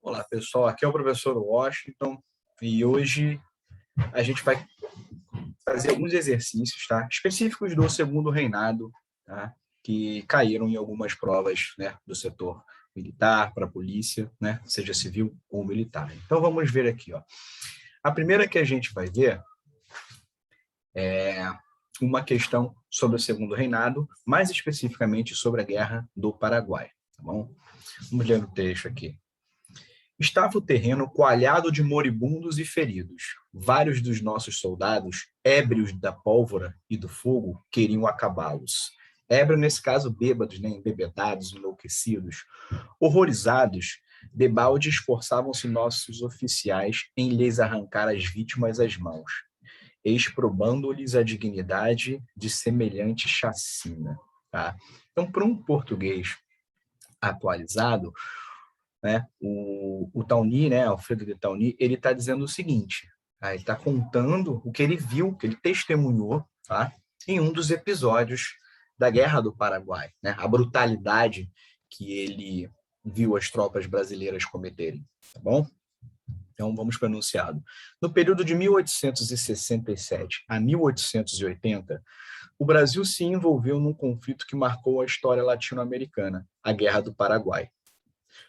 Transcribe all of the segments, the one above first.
Olá, pessoal. Aqui é o professor Washington e hoje a gente vai fazer alguns exercícios, tá? Específicos do segundo reinado, tá? Que caíram em algumas provas, né, do setor militar para a polícia, né, seja civil ou militar. Então vamos ver aqui, ó. A primeira que a gente vai ver é uma questão sobre o segundo reinado, mais especificamente sobre a Guerra do Paraguai, tá bom? Vamos ler o texto aqui. Estava o terreno coalhado de moribundos e feridos. Vários dos nossos soldados, ébrios da pólvora e do fogo, queriam acabá-los. Ébrio, nesse caso, bêbados, né? Embebedados, enlouquecidos. Horrorizados, debalde esforçavam-se nossos oficiais em lhes arrancar as vítimas às mãos, exprobando-lhes a dignidade de semelhante chacina. Tá? Então, para um português atualizado, né, o Tawny, né, Alfredo de Tawny, ele está dizendo o seguinte, tá? Ele está contando o que ele viu, que ele testemunhou, tá? Em um dos episódios da Guerra do Paraguai, né? A brutalidade que ele viu as tropas brasileiras cometerem, tá bom? Então, vamos para o enunciado. No período de 1867 a 1880, o Brasil se envolveu num conflito que marcou a história latino-americana, a Guerra do Paraguai.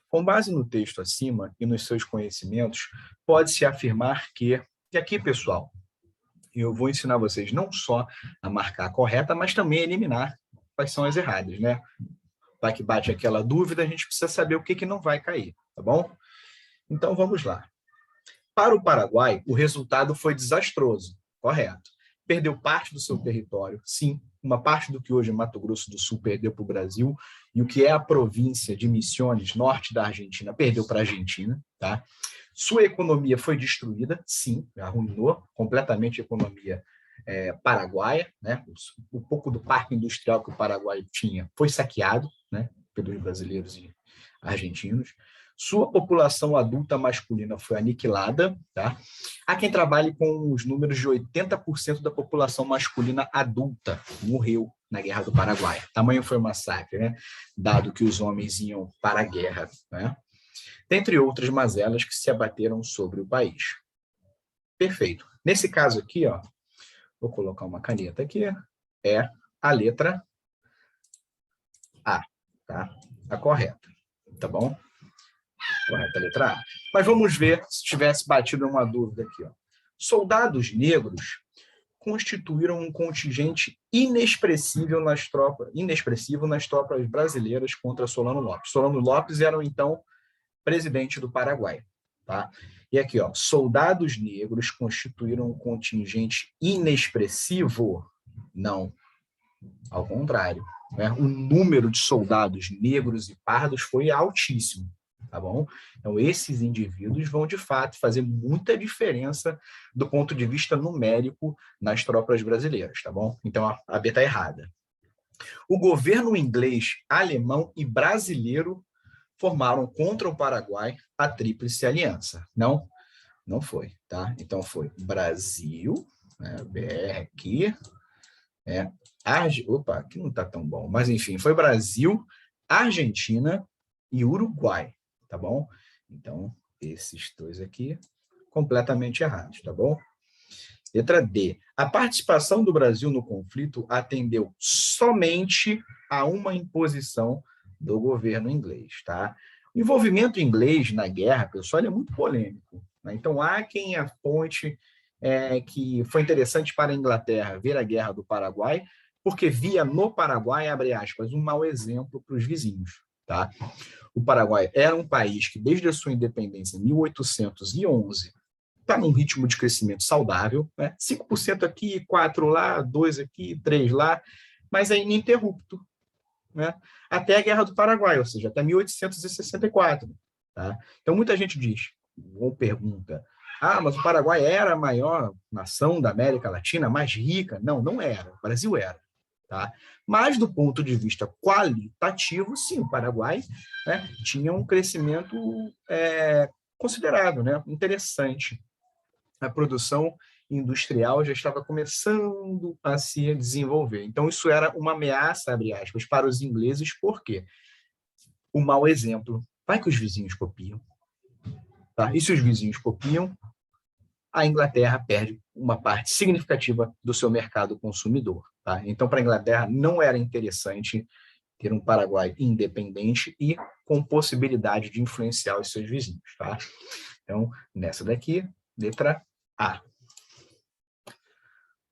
Com base no texto acima e nos seus conhecimentos, pode-se afirmar que, e aqui, pessoal, eu vou ensinar vocês não só a marcar a correta, mas também a eliminar quais são as erradas, né? Vai que bate aquela dúvida, a gente precisa saber o que não vai cair, tá bom? Então, vamos lá. Para o Paraguai, o resultado foi desastroso, correto. Perdeu parte do seu território, sim, uma parte do que hoje é Mato Grosso do Sul perdeu para o Brasil, e o que é a província de Misiones, norte da Argentina, perdeu para a Argentina. Tá? Sua economia foi destruída, sim, arruinou completamente a economia paraguaia, né? O pouco do parque industrial que o Paraguai tinha foi saqueado, né, pelos brasileiros e argentinos. Sua população adulta masculina foi aniquilada. Tá? Há quem trabalhe com os números de 80% da população masculina adulta morreu na Guerra do Paraguai. Tamanho foi o massacre, né? Dado que os homens iam para a guerra. Né? Dentre outras mazelas que se abateram sobre o país. Perfeito. Nesse caso aqui, ó, vou colocar uma caneta aqui, é a letra A, tá? A correta, tá bom? Correta, letra A. Mas vamos ver se tivesse batido uma dúvida aqui. Ó. Soldados negros constituíram um contingente inexpressivo nas tropas brasileiras contra Solano Lopes. Solano Lopes era, então, presidente do Paraguai. Tá? E aqui, ó, soldados negros constituíram um contingente inexpressivo? Não, ao contrário. Né? O número de soldados negros e pardos foi altíssimo. Tá bom? Então, esses indivíduos vão, de fato, fazer muita diferença do ponto de vista numérico nas tropas brasileiras, tá bom? Então, a B está errada. O governo inglês, alemão e brasileiro formaram contra o Paraguai a Tríplice Aliança. Não, não foi, tá? Então, foi Brasil, né, BR aqui, opa, aqui não está tão bom, mas enfim, foi Brasil, Argentina e Uruguai. Tá bom? Então, esses dois aqui, completamente errados, tá bom? Letra D. A participação do Brasil no conflito atendeu somente a uma imposição do governo inglês, tá? O envolvimento inglês na guerra, pessoal, é muito polêmico. Né? Então, há quem aponte que foi interessante para a Inglaterra ver a Guerra do Paraguai, porque via no Paraguai, abre aspas, um mau exemplo para os vizinhos, tá? O Paraguai era um país que, desde a sua independência em 1811, está num ritmo de crescimento saudável, né? 5% aqui, 4% lá, 2% aqui, 3% lá, mas é ininterrupto. Né? Até a Guerra do Paraguai, ou seja, até 1864. Tá? Então, muita gente diz, ou pergunta, mas o Paraguai era a maior nação da América Latina, mais rica? Não, não era. O Brasil era. Tá? Mas, do ponto de vista qualitativo, sim, o Paraguai, né, tinha um crescimento considerável, né, interessante. A produção industrial já estava começando a se desenvolver. Então, isso era uma ameaça, abre aspas, para os ingleses, por quê? O mau exemplo. Vai que os vizinhos copiam. Tá? E se os vizinhos copiam, a Inglaterra perde uma parte significativa do seu mercado consumidor. Tá? Então, para a Inglaterra, não era interessante ter um Paraguai independente e com possibilidade de influenciar os seus vizinhos. Tá? Então, nessa daqui, letra A.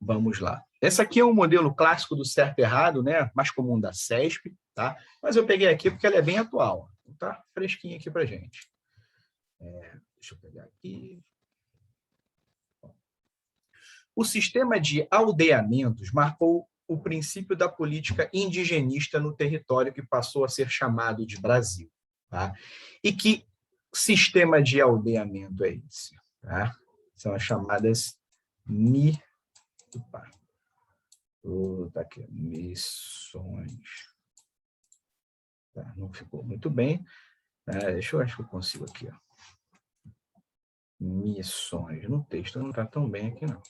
Vamos lá. Essa aqui é um modelo clássico do certo e errado, né? Mais comum da CESP, tá? Mas eu peguei aqui porque ela é bem atual. Tá fresquinha aqui para gente. Deixa eu pegar aqui. O sistema de aldeamentos marcou o princípio da política indigenista no território que passou a ser chamado de Brasil. Tá? E que sistema de aldeamento é esse? Tá? São as chamadas missões. Tá, não ficou muito bem. Deixa eu ver se eu consigo aqui. Ó. Missões. No texto não está tão bem aqui, não.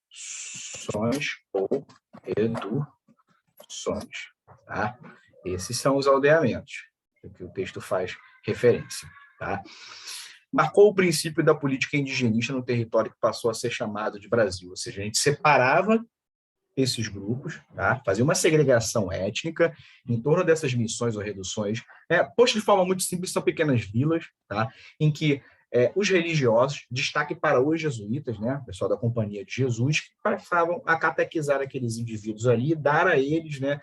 Missões ou eduções. Tá? Esses são os aldeamentos, que o texto faz referência. Tá? Marcou o princípio da política indigenista no território que passou a ser chamado de Brasil. Ou seja, a gente separava esses grupos, tá? Fazia uma segregação étnica em torno dessas missões ou reduções. Posto de forma muito simples, são pequenas vilas, tá? Em que os religiosos, destaque para os jesuítas, né? O pessoal da Companhia de Jesus, que passavam a catequizar aqueles indivíduos ali, dar a eles, né,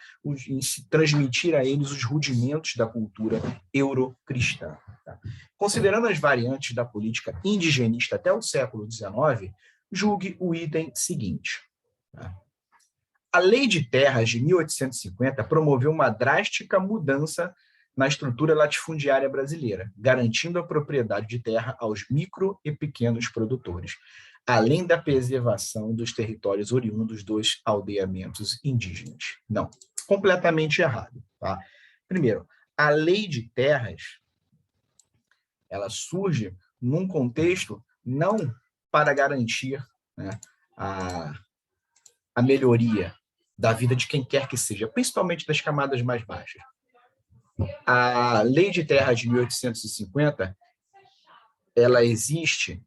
transmitir a eles os rudimentos da cultura eurocristã. Tá? Considerando as variantes da política indigenista até o século XIX, julgue o item seguinte. Tá? A Lei de Terras de 1850 promoveu uma drástica mudança na estrutura latifundiária brasileira, garantindo a propriedade de terra aos micro e pequenos produtores, além da preservação dos territórios oriundos dos aldeamentos indígenas. Não, completamente errado. Tá? Primeiro, a Lei de Terras ela surge num contexto não para garantir, né, a melhoria da vida de quem quer que seja, principalmente das camadas mais baixas. A Lei de Terras de 1850, ela existe